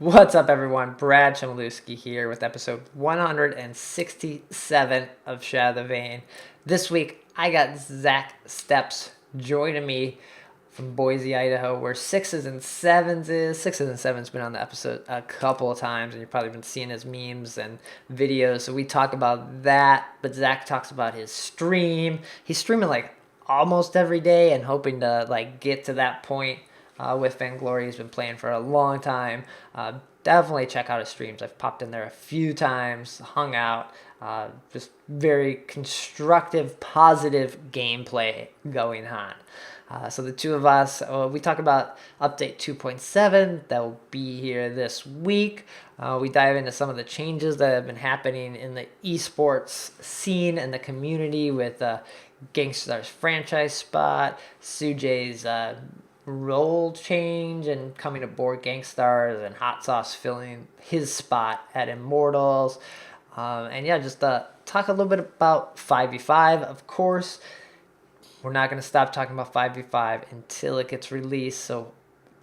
What's up, everyone? Brad Chmielewski here with episode 167 of Shatter The Vain. This week, I got ZacSteps joining me from Boise, Idaho, where Sixes and Sevens is. Sixes and Sevens been on the episode a couple of times, and you've probably been seeing his memes and videos. So we talk about that, but Zach talks about his stream. He's streaming like almost every day and hoping to get to that point with Vainglory. He's been playing for a long time. Definitely check out his streams. I've popped in there a few times, hung out. Just very constructive, positive gameplay going on. So the two of us, we talk about update 2.7 that will be here this week. We dive into some of the changes that have been happening in the esports scene and the community with GankStars franchise spot, Sujay's role change and coming aboard GankStars, and Hot Sauce filling his spot at Immortals. And yeah, just talk a little bit about 5v5, of course. We're not going to stop talking about 5v5 until it gets released. So,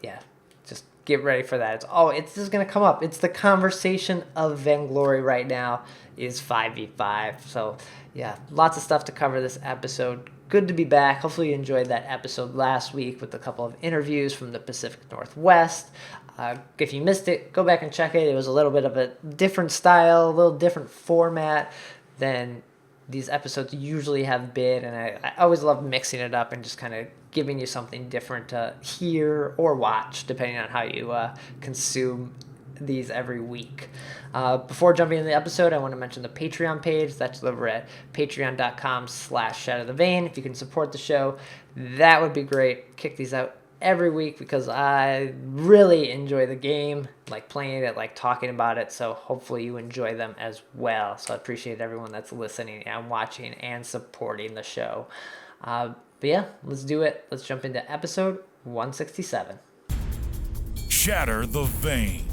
yeah, just get ready for that. It's just going to come up. It's the conversation of Vainglory right now is 5v5. So, yeah, lots of stuff to cover this episode. Good to be back. Hopefully you enjoyed that episode last week with a couple of interviews from the Pacific Northwest. If you missed it, go back and check it. It was a little bit of a different style, a little different format than these episodes usually have been, and I always love mixing it up and just kind of giving you something different to hear or watch, depending on how you consume these every week. Before jumping into the episode, I want to mention the Patreon page. That's over at patreon.com/shatterthevain. If you can support the show, that would be great. Kick these out every week because I really enjoy the game, like playing it, like talking about it. So hopefully you enjoy them as well. So I appreciate everyone that's listening and watching and supporting the show. But yeah, let's do it. Let's jump into episode 167. Shatter the Vain.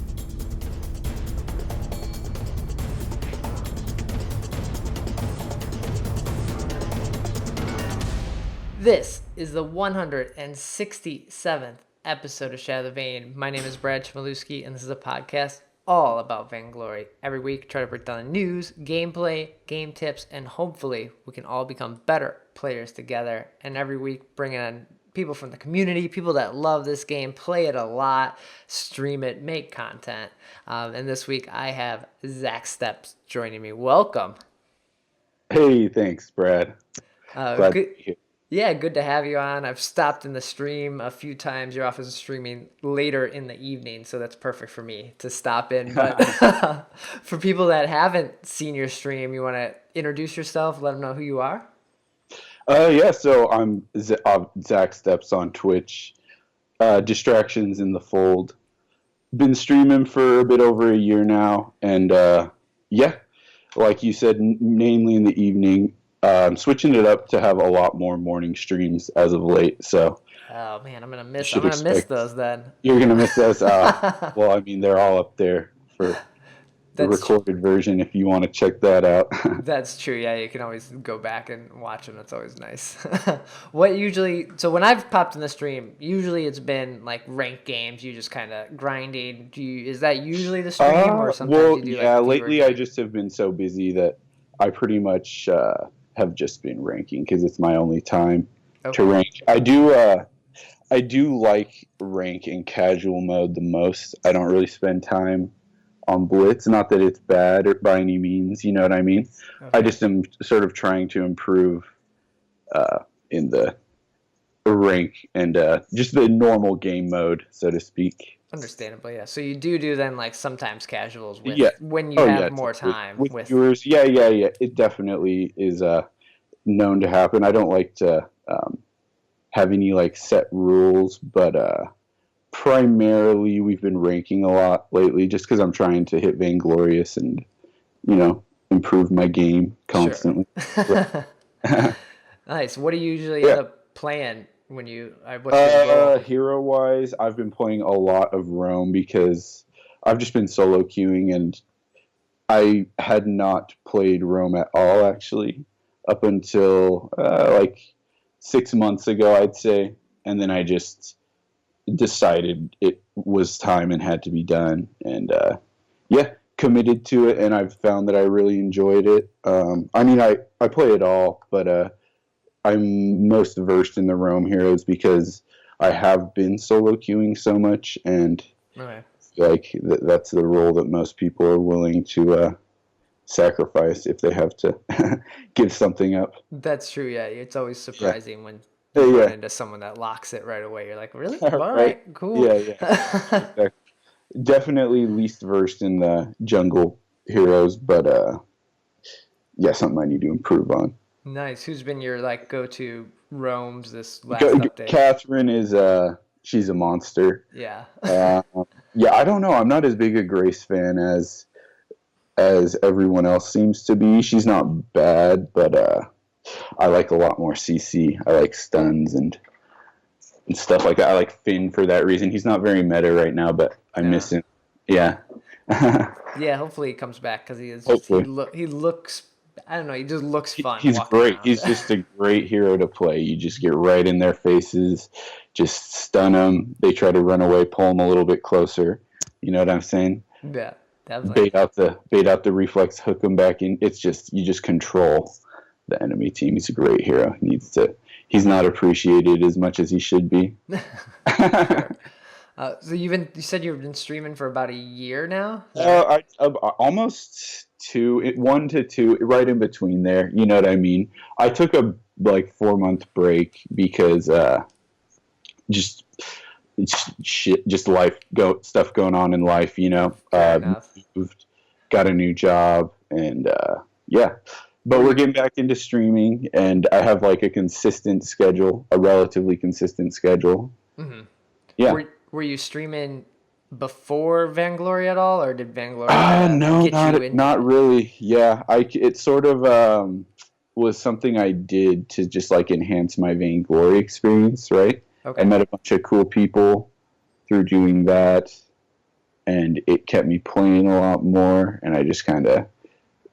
This is the 167th episode of Shatter the Vain. My name is Brad Chmielewski, and this is a podcast all about Vainglory. Every week, try to break down the news, gameplay, game tips, and hopefully we can all become better players together. And every week, bring in people from the community, people that love this game, play it a lot, stream it, make content. And this week, I have ZacSteps joining me. Welcome. Hey, thanks, Brad. Glad to be here. Yeah, good to have you on. I've stopped in the stream a few times. You're often streaming later in the evening, so that's perfect for me to stop in. But for people that haven't seen your stream, you want to introduce yourself, let them know who you are? Yeah, so I'm ZacSteps on Twitch. Distractions in the Fold. Been streaming for a bit over a year now, and yeah, like you said, mainly in the evening. I'm switching it up to have a lot more morning streams as of late. So, oh man, I'm gonna miss those then. You're gonna miss those. Well, I mean, they're all up there for the recorded version if you want to check that out. That's true. Yeah, you can always go back and watch them. That's always nice. So when I've popped in the stream, usually it's been like ranked games. You just kind of grinding. Is that usually the stream, or sometimes you do? Yeah, lately I just have been so busy that I pretty much have just been ranking because it's my only time to rank. I do like rank in casual mode the most. I don't really spend time on Blitz. Not that it's bad by any means, you know what I mean? Okay. I just am sort of trying to improve in the rank and just the normal game mode, so to speak. Understandably, yeah. So you do then like sometimes casuals with when you have more time with viewers. Yeah. It definitely is known to happen. I don't like to have any like set rules, but primarily we've been ranking a lot lately just because I'm trying to hit Vainglorious and improve my game constantly. Sure. Nice. What do you usually end up playing? When you hero wise, I've been playing a lot of Roam because I've just been solo queuing, and I had not played Roam at all actually up until like 6 months ago, I'd say, and then I just decided it was time and had to be done, and committed to it, and I've found that I really enjoyed it. I mean, I play it all, but I'm most versed in the Rome Heroes because I have been solo queuing so much, and like that's the role that most people are willing to sacrifice if they have to give something up. That's true. Yeah, it's always surprising when you run into someone that locks it right away. You're like, really? All right, cool. Yeah. Definitely least versed in the jungle heroes, but something I need to improve on. Nice. Who's been your like go-to roams this last update? Catherine is she's a monster. Yeah. I don't know. I'm not as big a Grace fan as everyone else seems to be. She's not bad, but I like a lot more CC. I like stuns and stuff like that. I like Finn for that reason. He's not very meta right now, but I miss him. Yeah. Yeah, hopefully he comes back because he is. He looks. I don't know. He just looks fun. He's great. Around. He's just a great hero to play. You just get right in their faces, just stun them. They try to run away, pull them a little bit closer. You know what I'm saying? Yeah. Definitely. Bait out the reflex, hook them back in. It's just you just control the enemy team. He's a great hero. He's not appreciated as much as he should be. So you said you've been streaming for about a year now? Almost 1 to 2, right in between there. You know what I mean? I took a 4-month break because just life stuff going on in life. You know, moved, got a new job, and But we're getting back into streaming, and I have like a relatively consistent schedule. Mm-hmm. Yeah. Were you streaming before Vainglory at all, or did Vainglory not really. Yeah, it sort of was something I did to just like enhance my Vainglory experience, right? Okay. I met a bunch of cool people through doing that, and it kept me playing a lot more, and I just kind of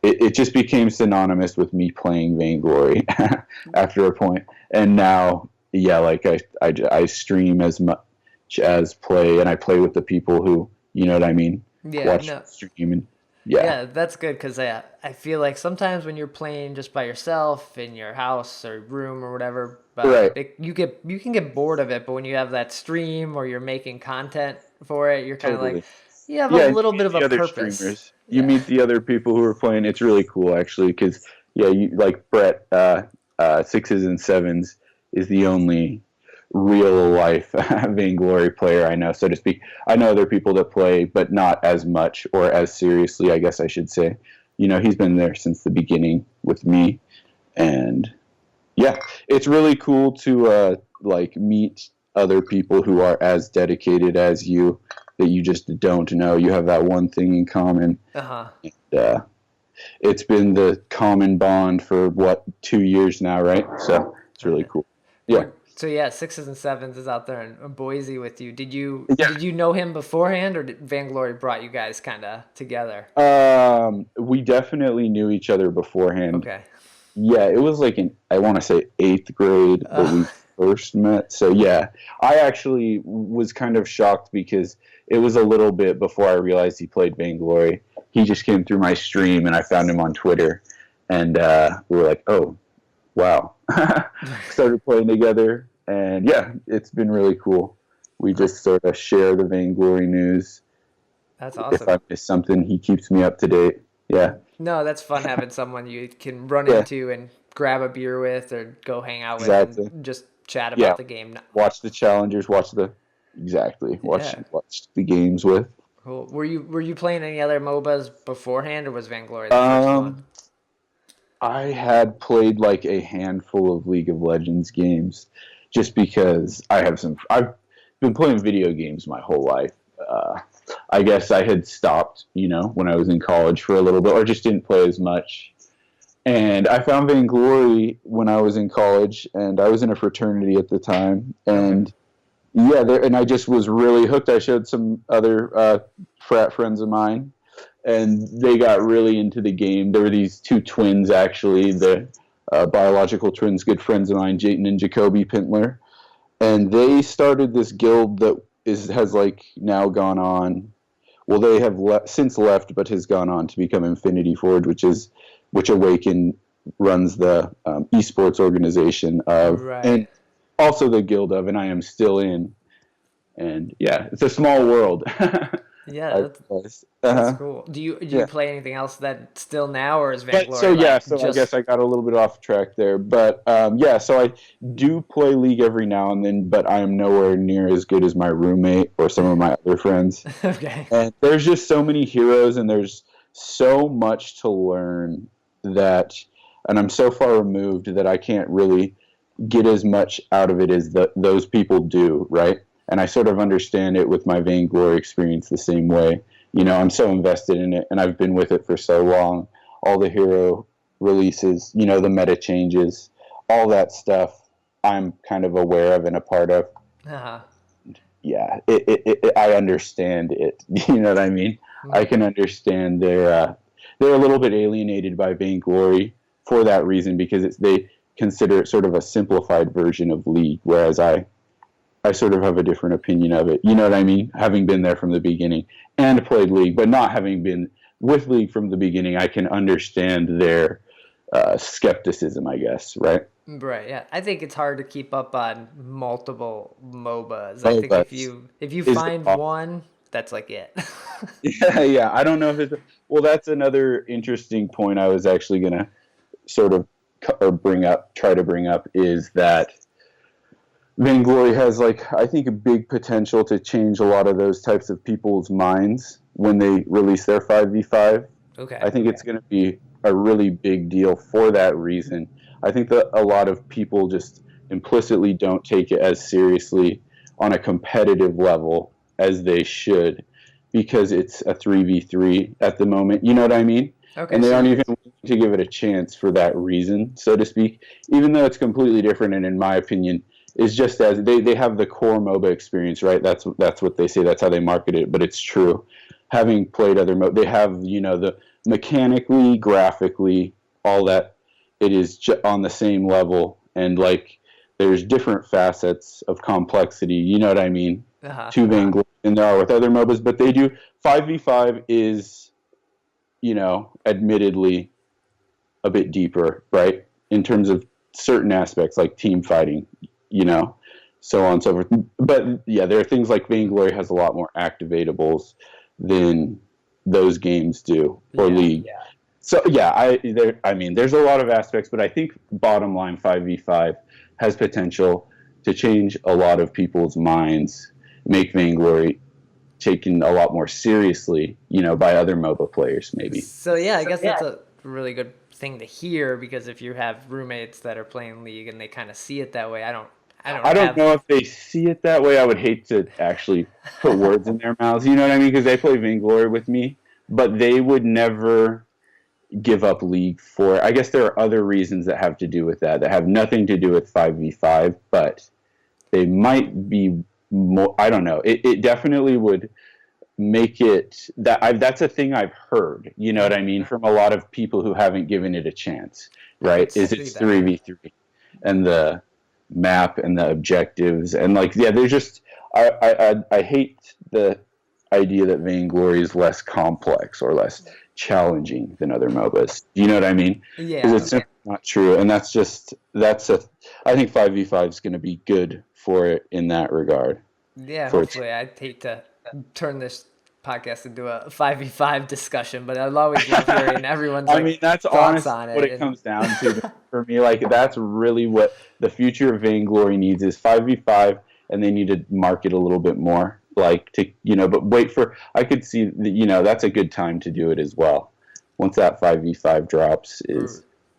it just became synonymous with me playing Vainglory after a point. And now, like I stream as much as play, and I play with the people who, you know what I mean? Watch stream. And yeah, that's good, because I feel like sometimes when you're playing just by yourself in your house or room or whatever, you can get bored of it. But when you have that stream or you're making content for it, you're kind of like, you have a little bit of a purpose. Streamers. You meet the other people who are playing. It's really cool, actually, because you like Brett, 6s and 7s is the only real life Vainglory player I know, so to speak. I know other people that play, but not as much or as seriously, I guess I should say. You know, he's been there since the beginning with me, and it's really cool to meet other people who are as dedicated as you, that you just don't know. You have that one thing in common. And, it's been the common bond for 2 years now, right? So it's really cool. Yeah. So 6s and 7s is out there in Boise with you. Did you know him beforehand, or did Vainglory brought you guys kind of together? We definitely knew each other beforehand. Okay. Yeah, it was like I want to say 8th grade that we first met. So I actually was kind of shocked because it was a little bit before I realized he played Vainglory. He just came through my stream, and I found him on Twitter, and we were like, oh, wow. Started playing together, and it's been really cool. We just sort of share the Vainglory news. That's awesome. If I miss something, he keeps me up to date. Yeah. No, that's fun having someone you can run into and grab a beer with or go hang out with and just chat about the game. Watch the challengers, watch the games with. Cool. Were you playing any other MOBAs beforehand, or was Vainglory the first one? I had played like a handful of League of Legends games, just because I've been playing video games my whole life. I guess I had stopped, when I was in college for a little bit, or just didn't play as much. And I found Vainglory when I was in college, and I was in a fraternity at the time, and and I just was really hooked. I showed some other frat friends of mine, and they got really into the game. There were these two twins, actually, the biological twins, good friends of mine, Jayton and Jacoby Pintler, and they started this guild that has like now gone on. Well, they have since left, but has gone on to become Infinity Forge, which Awaken runs the esports organization of, Right. and also the guild of, and I am still in. And yeah, it's a small world. Yeah, that's cool. Do you Yeah. play anything else that still now, or is But Vainglory I guess I got a little bit off track there. But yeah, so I do play League every now and then, but I am nowhere near as good as my roommate or some of my other friends. Okay. And there's just so many heroes, and there's so much to learn and I'm so far removed that I can't really get as much out of it as those people do, right? And I sort of understand it with my Vainglory experience the same way. I'm so invested in it, and I've been with it for so long. All the hero releases, the meta changes, all that stuff I'm kind of aware of and a part of. Uh-huh. Yeah, I understand it. You know what I mean? Mm-hmm. I can understand they're a little bit alienated by Vainglory for that reason, because they consider it sort of a simplified version of League, whereas I sort of have a different opinion of it. You know what I mean? Having been there from the beginning and played League, but not having been with League from the beginning, I can understand their skepticism, I guess, right? Right, yeah. I think it's hard to keep up on multiple MOBAs. I think if you find one, that's like it. Yeah. I don't know if it's... Well, that's another interesting point I was actually going to sort of try to bring up, is that Vainglory has, I think, a big potential to change a lot of those types of people's minds when they release their 5v5. Okay. I think it's going to be a really big deal for that reason. I think that a lot of people just implicitly don't take it as seriously on a competitive level as they should, because it's a 3v3 at the moment. You know what I mean? Okay, and they aren't even willing to give it a chance for that reason, so to speak, even though it's completely different, and in my opinion, is just as they have the core MOBA experience, right? That's what they say. That's how they market it, but it's true. Having played other MOBA, they have, the mechanically, graphically, all that. It is on the same level, and there's different facets of complexity. You know what I mean? To Vainglory than there are with other MOBAs, but they do 5v5 is, admittedly a bit deeper, right? In terms of certain aspects like team fighting. So on and so forth. But yeah, there are things like Vainglory has a lot more activatables than those games do, or League. Yeah. So yeah, there's a lot of aspects, but I think bottom line 5v5 has potential to change a lot of people's minds, make Vainglory taken a lot more seriously, by other MOBA players maybe. So yeah, I guess that's a really good thing to hear, because if you have roommates that are playing League and they kind of see it that way, I don't know if they see it that way. I would hate to actually put words in their mouths. You know what I mean? Because they play Vainglory with me, but they would never give up League for it. I guess there are other reasons that have to do with that have nothing to do with 5v5, but they might be more. I don't know. It definitely would make it that's a thing I've heard. You know what I mean? From a lot of people who haven't given it a chance. Right? It's 3v3, and the map and the objectives, and there's just I hate the idea that Vainglory is less complex or less challenging than other MOBAs. Do you know what I mean? Yeah. Because it's simply not true, and I think 5v5 is going to be good for it in that regard. Yeah, hopefully. I'd hate to turn this podcast into a 5v5 discussion, but I'll always love hearing everyone's that's thoughts on it. What it comes down to for me. That's really what the future of Vainglory needs, is 5v5, and they need to market a little bit more. But wait for, I could see that's a good time to do it as well. Once that 5v5 drops,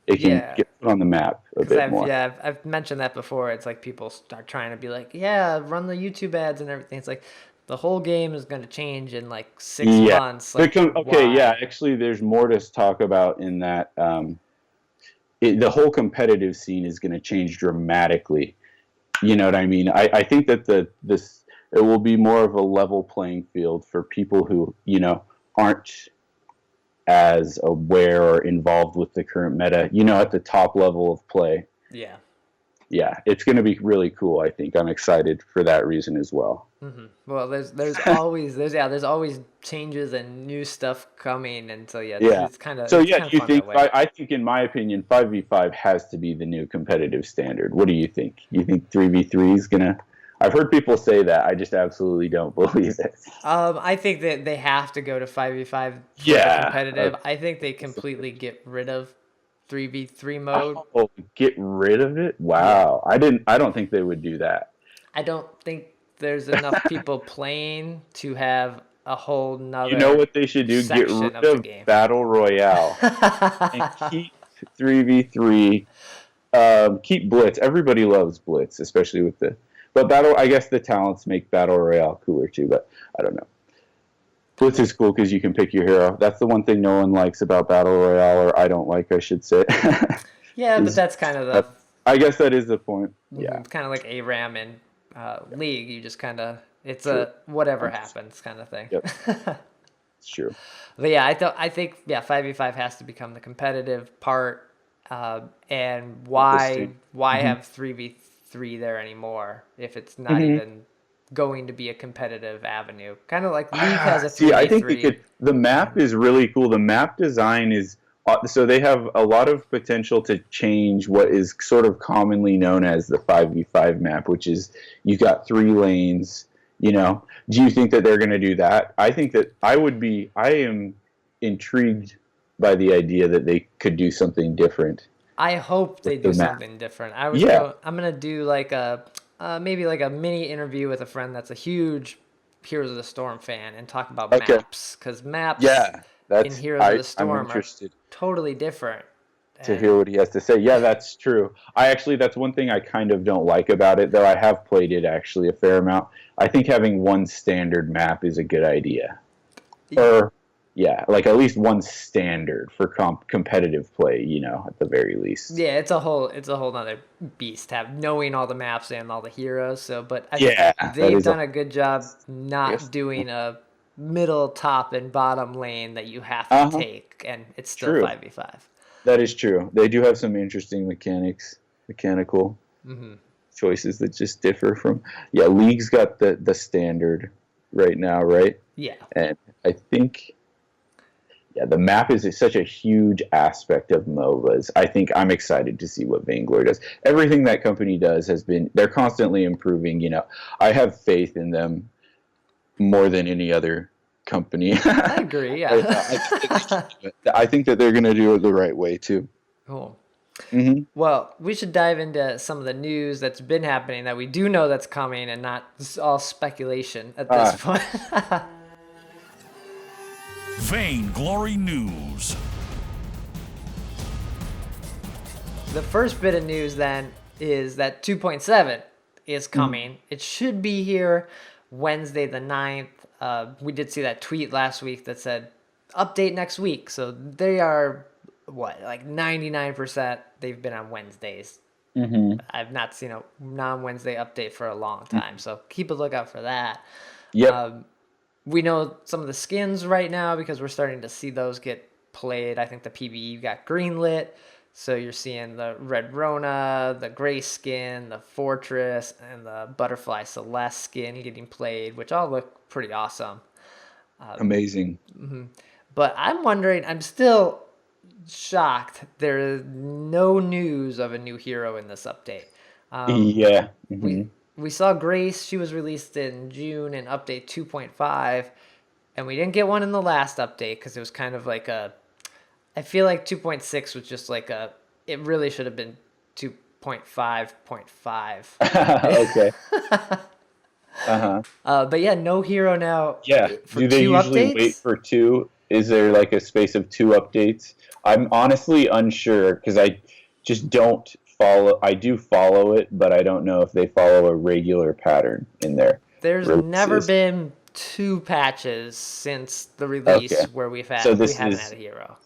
it can get put on the map a bit more. Yeah, I've mentioned that before. It's people start trying to be run the YouTube ads and everything. It's the whole game is going to change in 6 months. Actually, there's more to talk about in that. The whole competitive scene is going to change dramatically. You know what I mean? I think that it will be more of a level playing field for people who, aren't as aware or involved with the current meta, at the top level of play. Yeah. yeah, it's going to be really cool. I think I'm excited for that reason as well. Well, there's always changes and new stuff coming, and so yeah, Yeah. it's kind of So it's yeah, kind do of you fun that think? way. I think, in my opinion, 5v5 has to be the new competitive standard. What do you think? You think 3v3 is gonna? I've heard people say that. I just absolutely don't believe it. I think that they have to go to 5v5 for the Yeah. competitive. I think they completely get rid of 3v3 mode. Oh, get rid of it? Yeah. Wow. I didn't. I don't think they would do that. I don't think there's enough people playing to have a whole You know nother what they should do? Get section rid of the of game. Battle Royale and keep 3v3. Keep Blitz. Everybody loves Blitz, especially with the. But battle, I guess the talents make Battle Royale cooler too. But I don't know. Blitz is cool because you can pick your hero. That's the one thing no one likes about Battle Royale, or I don't like, I should say. Yeah, but is, that's kind of the I guess that is the point. Yeah, kind of like ARAM in League. You just kind of it's True. a whatever happens kind of thing. Yep. It's true. But yeah, I think 5v5 has to become the competitive part. And why have 3v3 there anymore if it's not even going to be a competitive avenue? Kind of like League has a 3v3. See, I think the map is really cool. The map design is so they have a lot of potential to change what is sort of commonly known as the 5v5 map, which is you've got 3 lanes. You know, do you think that they're going to do that? I think that I am intrigued by the idea that they could do something different. I hope they do something different. I'm gonna do like maybe like a mini interview with a friend that's a huge Heroes of the Storm fan and talk about maps, because maps in Heroes of the Storm are totally different. To hear what he has to say. Yeah, that's true. That's one thing I kind of don't like about it, though I have played it actually a fair amount. I think having one standard map is a good idea. Or yeah, like at least one standard for competitive play, at the very least. Yeah, it's a whole nother beast knowing all the maps and all the heroes. So, but I think they've done a good job not doing a middle, top, and bottom lane that you have to take, and it's still 5v5. That is true. They do have some interesting mechanical choices that just differ from. Yeah, League's got the standard right now, right? Yeah. And I think, the map is such a huge aspect of MOBAs. I think I'm excited to see what Vainglory does. Everything that company does they're constantly improving. I have faith in them more than any other company. I agree, yeah. I think that they're going to do it the right way, too. Cool. Well, we should dive into some of the news that's been happening that we do know that's coming and not all speculation at this point. Vainglory News. The first bit of news, then, is that 2.7 is coming. It should be here Wednesday the 9th. We did see that tweet last week that said update next week. So they are, like 99% they've been on Wednesdays. I've not seen a non-Wednesday update for a long time. So keep a lookout for that. Yep. We know some of the skins right now because we're starting to see those get played. I think the PvE got greenlit. So you're seeing the Red Rona, the Gray skin, the Fortress, and the Butterfly Celeste skin getting played, which all look pretty awesome. Amazing. But I'm wondering, I'm still shocked there is no news of a new hero in this update. We saw Grace. She was released in June in update 2.5, and we didn't get one in the last update because it was kind of like I feel like 2.6 was just like it really should have been 2.5.5. Okay. But yeah, no hero now. Yeah. Do they usually updates? wait for 2? Is there like a space of 2 updates? I'm honestly unsure because I just don't follow. I do follow it, but I don't know if they follow a regular pattern in there. There's never been 2 patches since the release where we haven't had a hero.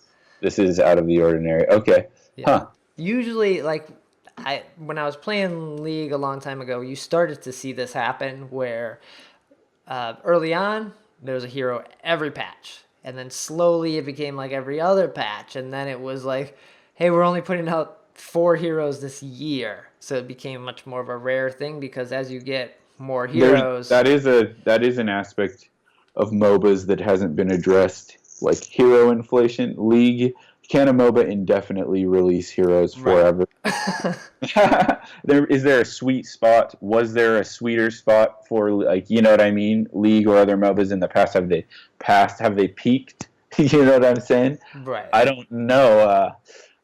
This is out of the ordinary. Okay. Yeah. Usually, when I was playing League a long time ago, you started to see this happen where early on, there was a hero every patch. And then slowly it became like every other patch. And then it was like, hey, we're only putting out 4 heroes this year, so it became much more of a rare thing because as you get more There's heroes, that is an aspect of MOBAs that hasn't been addressed, like hero inflation. League can a MOBA indefinitely release heroes forever? Is there a sweet spot? Was there a sweeter spot for, like, you know what I mean? League or other MOBAs in the past, have they passed? Have they peaked? You know what I'm saying? right? I don't know.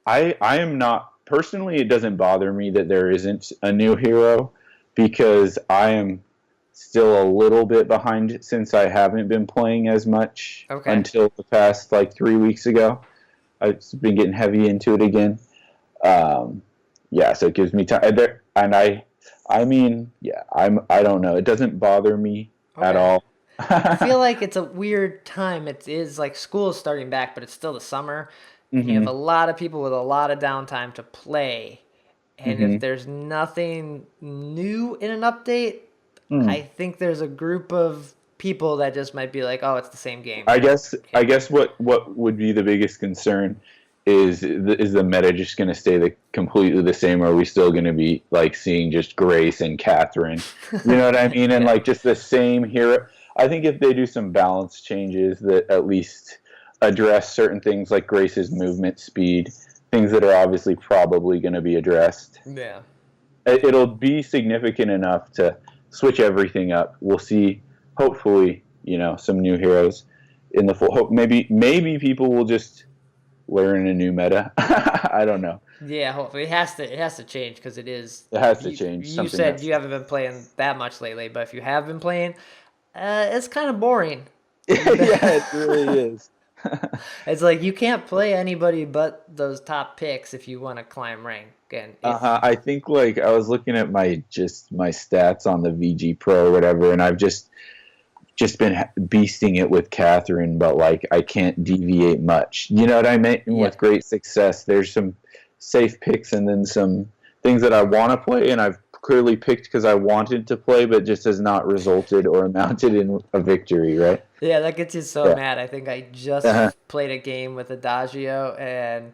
I am not personally. It doesn't bother me that there isn't a new hero because I am still a little bit behind since I haven't been playing as much until the past like 3 weeks ago. I've been getting heavy into it again. Yeah, so it gives me time. And I mean, yeah, I don't know. It doesn't bother me at all. I feel like it's a weird time. It is like school is starting back, but it's still the summer. And you have a lot of people with a lot of downtime to play. And if there's nothing new in an update, I think there's a group of people that just might be like, "Oh, it's the same game." I guess what would be the biggest concern is the meta just going to stay completely the same, or are we still going to be like seeing just Grace and Catherine? You know what I mean? And like just the same hero. I think if they do some balance changes that at least address certain things like Grace's movement speed, things that are obviously probably going to be addressed. Yeah. It'll be significant enough to switch everything up. We'll see, hopefully, some new heroes in the full. Hope maybe people will just learn a new meta. I don't know. Yeah, hopefully it has to change because it is. It has to change. You said you haven't been playing that much lately, but if you have been playing, it's kind of boring. Yeah, it really is. It's like you can't play anybody but those top picks if you want to climb rank. And I think like I was looking at my stats on the VG Pro or whatever, and I've just been beasting it with Catherine, but like I can't deviate much. You know what I mean? Yeah. With great success, there's some safe picks and then some things that I want to play, and I've clearly picked because I wanted to play, but just has not resulted or amounted in a victory, right? Yeah, that gets you so mad. I think I just played a game with Adagio, and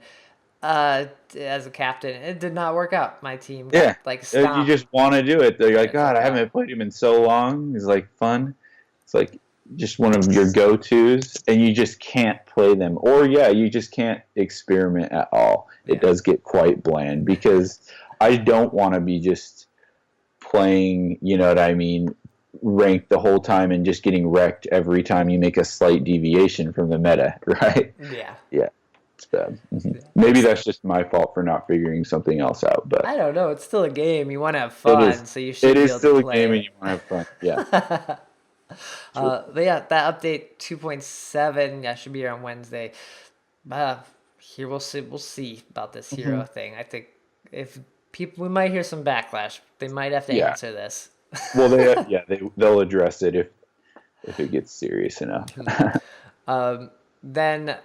as a captain, it did not work out. My team got, stomped. You just want to do it. They're like, God, I haven't played him in so long. It's like fun. It's like just one of your go-tos, and you just can't play them. Or, you just can't experiment at all. It does get quite bland because I don't want to be just playing, you know what I mean, ranked the whole time and just getting wrecked every time you make a slight deviation from the meta, right? Yeah. Yeah. It's bad. Maybe that's just my fault for not figuring something else out, but I don't know. It's still a game. You want to have fun, so you should. It is still a game, and you want to have fun. Yeah. But yeah, that update 2.7 should be here on Wednesday. Here we'll see about this hero thing. I think we might hear some backlash. They might have to answer this. Well, they'll address it if it gets serious enough. Then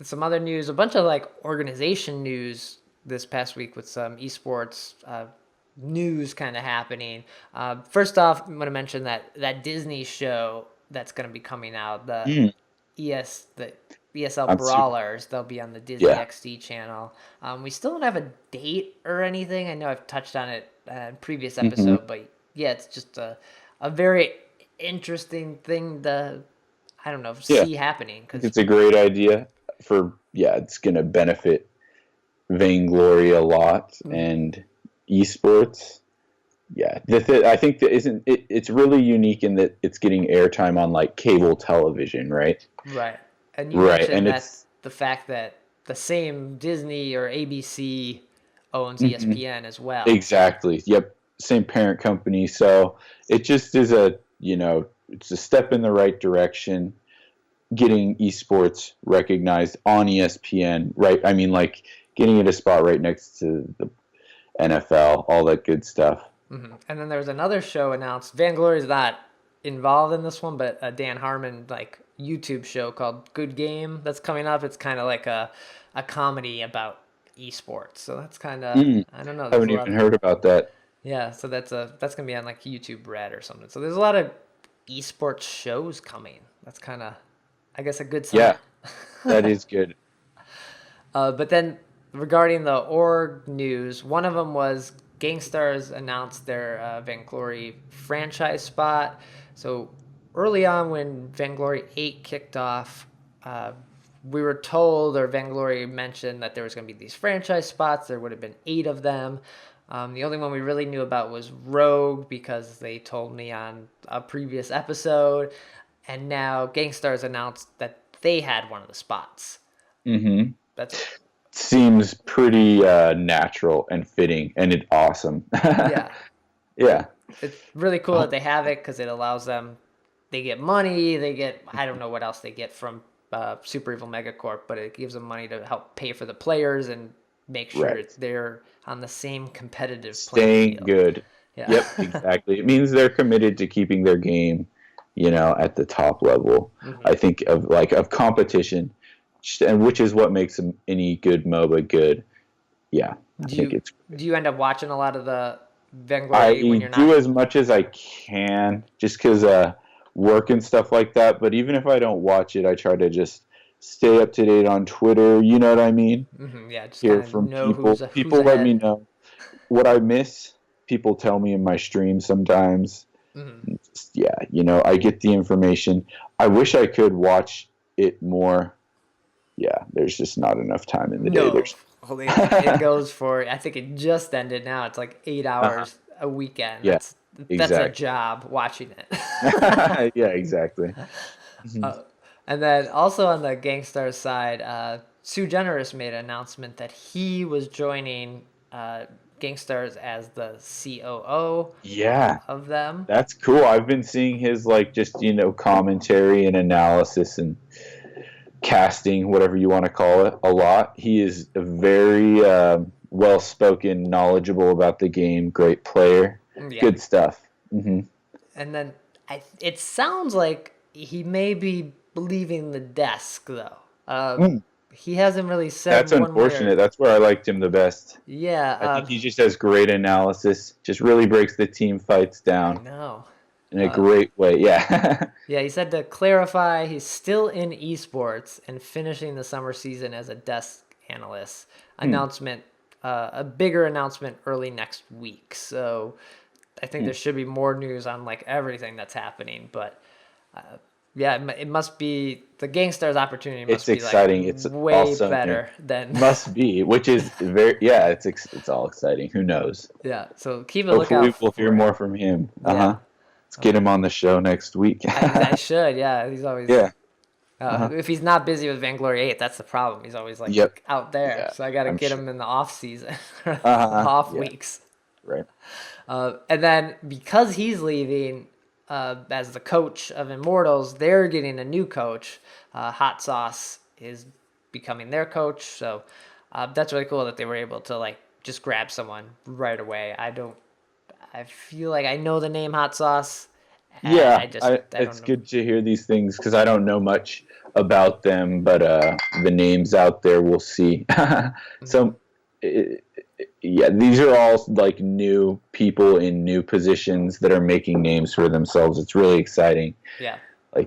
some other news, a bunch of like organization news this past week with some esports news kind of happening. First off, I'm going to mention that Disney show that's going to be coming out, the ESL Brawlers. They'll be on the Disney XD channel. We still don't have a date or anything. I know I've touched on it in previous episode, but yeah, it's just a very interesting thing to, I don't know, see happening. Cause it's a great idea it's going to benefit Vainglory a lot and esports. Yeah, I think that it's really unique in that it's getting airtime on like cable television, right? Right. And you mentioned that's the fact that the same Disney or ABC owns ESPN as well. Exactly. Yep. Same parent company. So it just is it's a step in the right direction, getting esports recognized on ESPN, right? I mean, like getting it a spot right next to the NFL, all that good stuff. Mm-hmm. And then there's another show announced. Vainglory's not involved in this one, but a Dan Harmon YouTube show called Good Game that's coming up. It's kind of like a comedy about esports. So that's kind of I don't know. I haven't even heard about that. Yeah, so that's gonna be on like YouTube Red or something. So there's a lot of esports shows coming. That's kind of, I guess, a good sign. Yeah, that is good. But then regarding the org news, one of them was GankStars announced their Vainglory franchise spot. So early on when Vainglory 8 kicked off, we were told, or Vainglory mentioned, that there was going to be these franchise spots. There would have been 8 of them. The only one we really knew about was Rogue, because they told me on a previous episode. And now GankStars announced that they had one of the spots. Mm-hmm. That's seems pretty natural and fitting, and it's awesome. Yeah. Yeah. It's really cool that they have it, because it allows them, they get money, they get, I don't know what else they get from Super Evil Megacorp, but it gives them money to help pay for the players and make sure they're on the same competitive staying playing field. Good. Yeah. Yep, exactly. It means they're committed to keeping their game, at the top level. Mm-hmm. I think of competition, and which is what makes any good MOBA good. Yeah, do you end up watching a lot of the Vainglory when you're not? I do as much as I can, just because work and stuff like that. But even if I don't watch it, I try to just stay up to date on Twitter. You know what I mean? Mm-hmm, yeah, just hear from know people. People let me know what I miss. People tell me in my stream sometimes. Mm-hmm. I get the information. I wish I could watch it more. Yeah, there's just not enough time in the day. It goes for, I think it just ended now. It's like 8 hours a weekend. Yeah, that's a job watching it. Yeah, exactly. And then also on the GankStars side, Sue Generous made an announcement that he was joining GankStars as the COO of them. That's cool. I've been seeing his commentary and analysis and casting, whatever you want to call it, a lot. He is a very well-spoken, knowledgeable about the game, great player. Yeah. Good stuff. Mm-hmm. And then it sounds like he may be leaving the desk, though. He hasn't really said. That's unfortunate. That's where I liked him the best. Yeah. I think he just has great analysis, just really breaks the team fights down. I know. In a great way, yeah. Yeah, he said to clarify, he's still in esports and finishing the summer season as a desk analyst. A bigger announcement early next week. So I think there should be more news on everything that's happening. But it must be the GankStars opportunity. Must be exciting. It's way also better than must be, which is very it's all exciting. Who knows? Yeah. So keep a lookout. Hopefully we'll hear more from him. Yeah. Let's get him on the show next week. I should, yeah. He's always if he's not busy with Vainglory 8, that's the problem. He's always out there. Yeah, so I got to get him in the off season, off weeks. Right. And then because he's leaving as the coach of Immortals, they're getting a new coach. Hot Sauce is becoming their coach. So that's really cool that they were able to just grab someone right away. I feel like I know the name Hot Sauce. Yeah, it's good to hear these things because I don't know much about them, but the names out there, we'll see. So, these are all new people in new positions that are making names for themselves. It's really exciting. Yeah.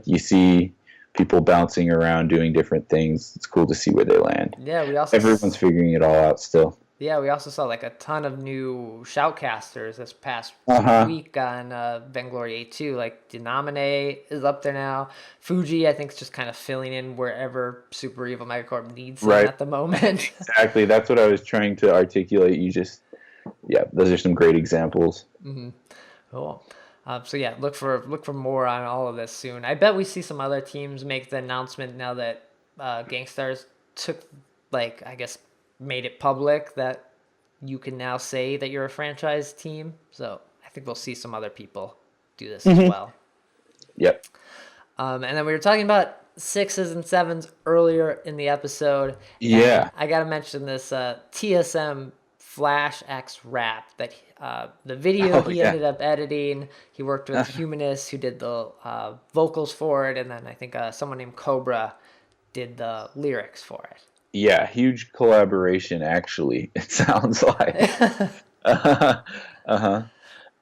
You see people bouncing around doing different things. It's cool to see where they land. Yeah, everyone's figuring it all out still. Yeah, we also saw a ton of new shoutcasters this past week on Vainglory 8 too. Denominate is up there now. Fuji, I think, is just kind of filling in wherever Super Evil Megacorp needs him at the moment. Exactly, that's what I was trying to articulate. Those are some great examples. Mm-hmm. Cool. Look for more on all of this soon. I bet we see some other teams make the announcement now that GankStars took made it public that you can now say that you're a franchise team. So I think we'll see some other people do this as well. Yep. And then we were talking about 6s and 7s earlier in the episode. Yeah. I got to mention this TSM Flash X rap that the video he ended up editing. He worked with Humanist, who did the vocals for it. And then I think someone named Cobra did the lyrics for it. Yeah, huge collaboration, actually, it sounds like.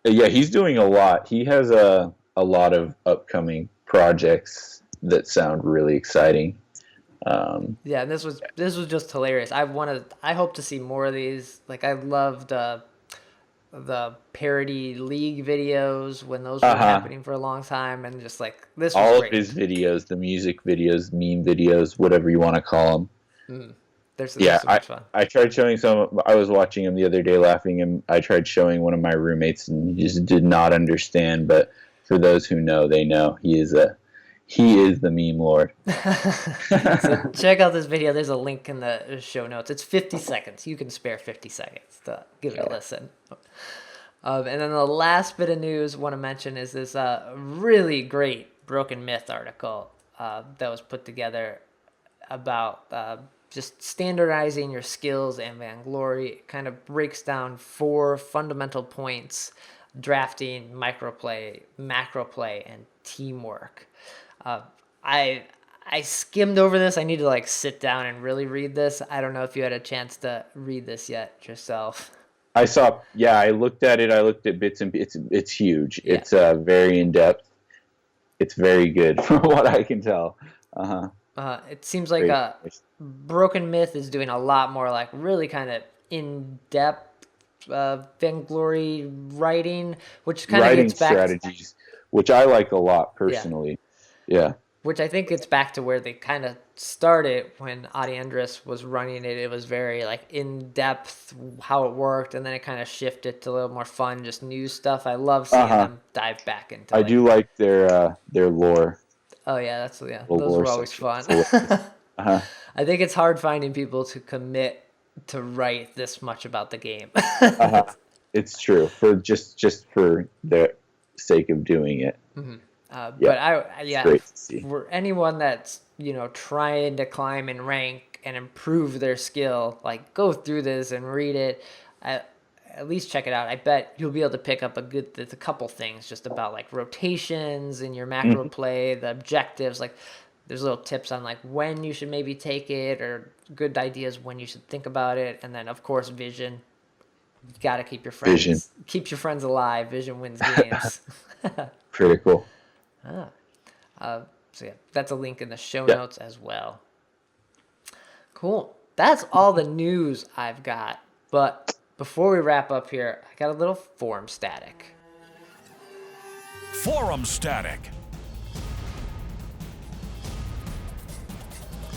Yeah, he's doing a lot. He has a lot of upcoming projects that sound really exciting. Yeah, and this was just hilarious. I hope to see more of these. Like, I loved the parody league videos when those were happening for a long time, and just like this was all great. of his videos, the music videos, meme videos, whatever you want to call them. There's so much fun. I tried showing some. I was watching him the other day, laughing, and I tried showing one of my roommates, and he just did not understand. But for those who know, they know he is the meme lord. So check out this video. There's a link in the show notes. It's 50 seconds. You can spare 50 seconds to give it a listen. And then the last bit of news I want to mention is this really great Broken Myth article that was put together about just standardizing your skills and Vainglory. It kind of breaks down 4 fundamental points: drafting, microplay, macroplay, and teamwork. I skimmed over this. I need to like sit down and really read this. I don't know if you had a chance to read this yet yourself. I saw. Yeah, I looked at it. I looked at bits and bits. It's huge. Yeah. It's very in depth. It's very good from what I can tell. It seems like Broken Myth is doing a lot more like really kind of in depth Vainglory writing, which kind of gets back strategies, which I like a lot personally. Yeah. Which I think gets back to where they kind of started when Adi Endress was running it. It was very like in depth how it worked, and then it kind of shifted to a little more fun, just new stuff. I love seeing them dive back into. I do like their lore. Oh yeah, those were always fun. I think it's hard finding people to commit to write this much about the game. It's true for just for the sake of doing it. But for anyone that's trying to climb and rank and improve their skill, like go through this and read it. At least check it out. I bet you'll be able to pick up a couple things just about like rotations in your macro play, the objectives. Like there's little tips on like when you should maybe take it, or good ideas when you should think about it. And then of course vision. You got to keep your friends. Keeps your friends alive. Vision wins games. Critical. So yeah, that's a link in the show notes as well. Cool. That's all the news I've got. But before we wrap up here, I got a little forum static. Forum static.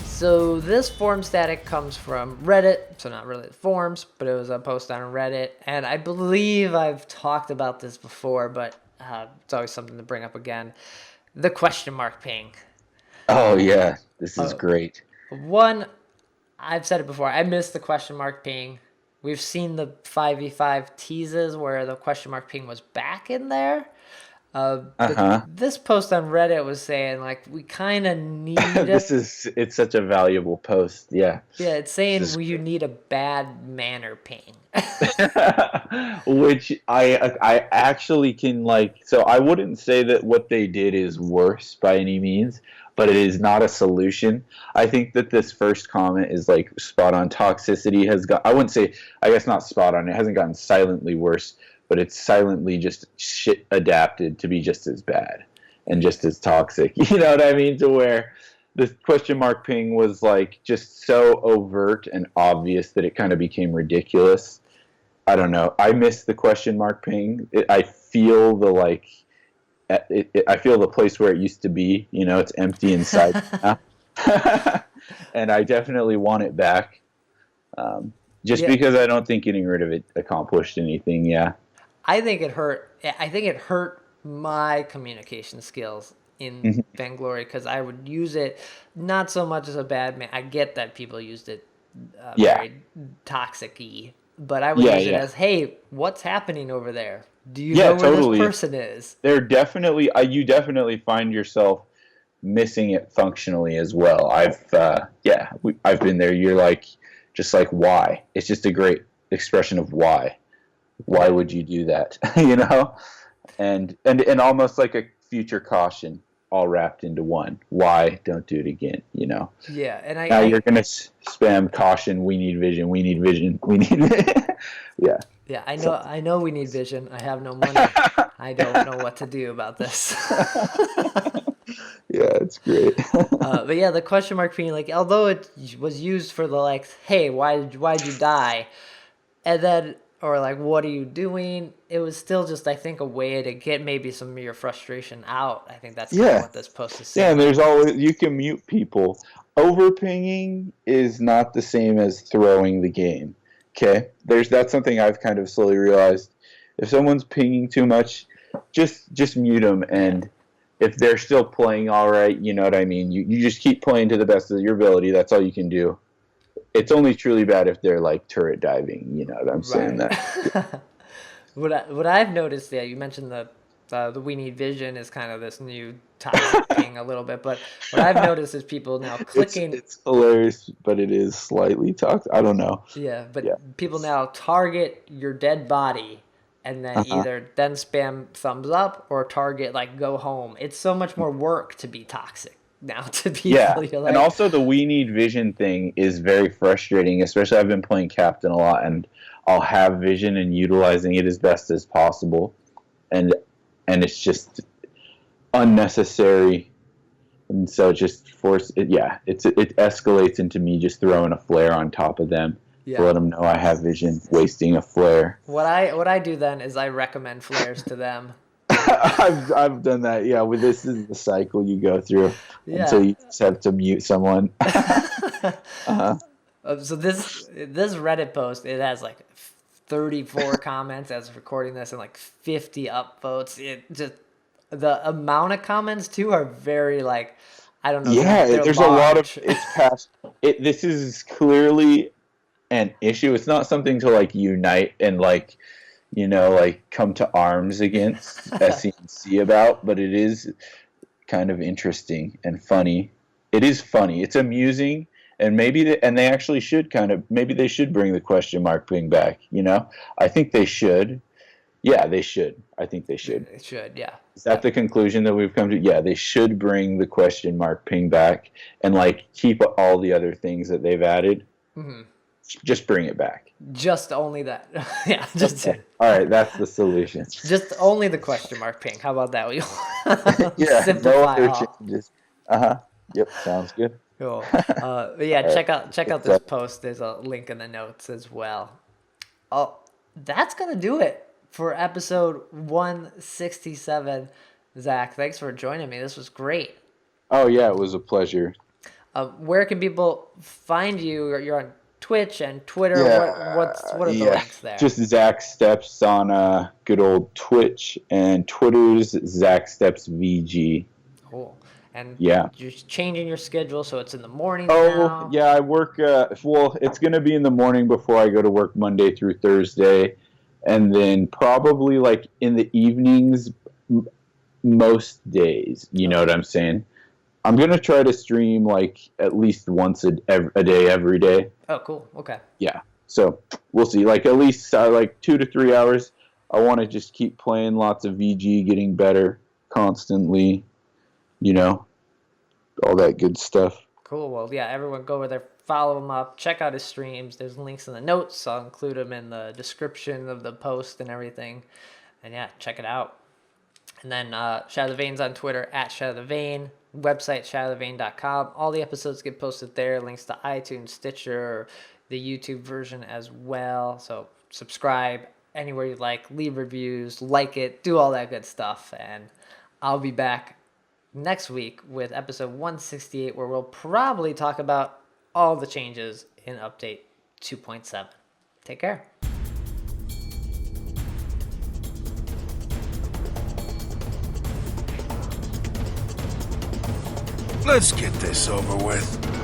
So this forum static comes from Reddit, so not really the forums, but it was a post on Reddit, and I believe I've talked about this before, but it's always something to bring up again. The question mark ping. Oh yeah, this is great. One, I've said it before, I miss the question mark ping. We've seen the 5v5 teases where the question mark ping was back in there. This post on Reddit was saying like we kind of need it's such a valuable post. Yeah it's saying you need a bad manner ping. Which I actually can so I wouldn't say that what they did is worse by any means, but it is not a solution. I think that this first comment is like spot on. Toxicity has I guess not spot on, it hasn't gotten silently worse, but it's silently just shit adapted to be just as bad and just as toxic. You know what I mean? To where the question mark ping was like just so overt and obvious that it kind of became ridiculous. I don't know. I miss the question mark ping. I feel I feel the place where it used to be. It's empty inside now. And I definitely want it back. Because I don't think getting rid of it accomplished anything. Yeah. I think it hurt my communication skills in Vainglory, because I would use it not so much as a bad man. I get that people used it very toxic-y, but I would use it as, hey, what's happening over there? Do you know where this person is? They're definitely you definitely find yourself missing it functionally as well. I've been there. You're just like why? It's just a great expression of why. Why would you do that? And almost like a future caution, all wrapped into one. Why? Don't do it again. Yeah, and now you're gonna spam caution. We need vision. We need vision. We need. Yeah. Yeah, I know. I know we need vision. I have no money. I don't know what to do about this. Yeah, it's great. But yeah, the question mark being like, although it was used for the like, hey, why'd you die? And then, or like, what are you doing? It was still just, I think, a way to get maybe some of your frustration out. I think that's kind of what this post is saying. Yeah, and there's always, you can mute people. Overpinging is not the same as throwing the game. Okay? That's something I've kind of slowly realized. If someone's pinging too much, just mute them, and if they're still playing all right, you know what I mean? You just keep playing to the best of your ability. That's all you can do. It's only truly bad if they're like turret diving. You know what I'm saying? That. What I've noticed, you mentioned the We Need Vision is kind of this new toxic thing a little bit, but what I've noticed is people now clicking. It's hilarious, but it is slightly toxic. I don't know. Yeah, but people now target your dead body and then either then spam thumbs up or target like go home. It's so much more work to be toxic now to people. Yeah, like, and also the We Need Vision thing is very frustrating, especially I've been playing Captain a lot, and I'll have vision and utilizing it as best as possible, and it's just unnecessary, and so it just it escalates into me just throwing a flare on top of them to let them know I have vision, wasting a flare. What I do then is I recommend flares to them. I've done that. Yeah, this is the cycle you go through until you just have to mute someone. So this Reddit post, it has like 34 comments as of recording this and like 50 upvotes. It just, the amount of comments too are very like, I don't know. Yeah, there's large. A lot of it's past. This is clearly an issue. It's not something to like unite and like, you know, like come to arms against SCNC about, but it is kind of interesting and funny. It is funny. It's amusing, and maybe they actually should maybe they should bring the question mark thing back. You know, I think they should. Yeah, they should. I think they should. They should. Yeah. Is that the conclusion that we've come to? Yeah, they should bring the question mark ping back and like keep all the other things that they've added. Mm-hmm. Just bring it back. Just only that. Yeah. Just okay. All right, that's the solution. Just only the question mark ping. How about that? Yeah. No other changes. Yep. Sounds good. Cool. But yeah, check out this post. There's a link in the notes as well. Oh, that's gonna do it for episode 167. Zach, thanks for joining me. This was great. Oh yeah, it was a pleasure. Where can people find you? You're on Twitch and Twitter. Yeah, what are the links there? Just ZacSteps on good old Twitch, and Twitter's ZacSteps VG. Cool. And you're changing your schedule so it's in the morning now? Oh, yeah, I work, it's going to be in the morning before I go to work Monday through Thursday, and then probably like in the evenings most days, you know what I'm saying? I'm going to try to stream like at least once a day, every day. Oh, cool. Okay. Yeah. So we'll see. Like at least like 2 to 3 hours. I want to just keep playing lots of VG, getting better constantly, you know, all that good stuff. Cool. Well, yeah, everyone go over there, follow him up, check out his streams. There's links in the notes. I'll include them in the description of the post and everything. And yeah, check it out. And then Shatter The Vain's on Twitter at Shatter The Vain. Website shatterthevain.com. All the episodes get posted there. Links to iTunes, Stitcher, the YouTube version as well. So subscribe anywhere you like. Leave reviews. Like it. Do all that good stuff. And I'll be back next week with episode 168, where we'll probably talk about all the changes in update 2.7. Take care. Let's get this over with.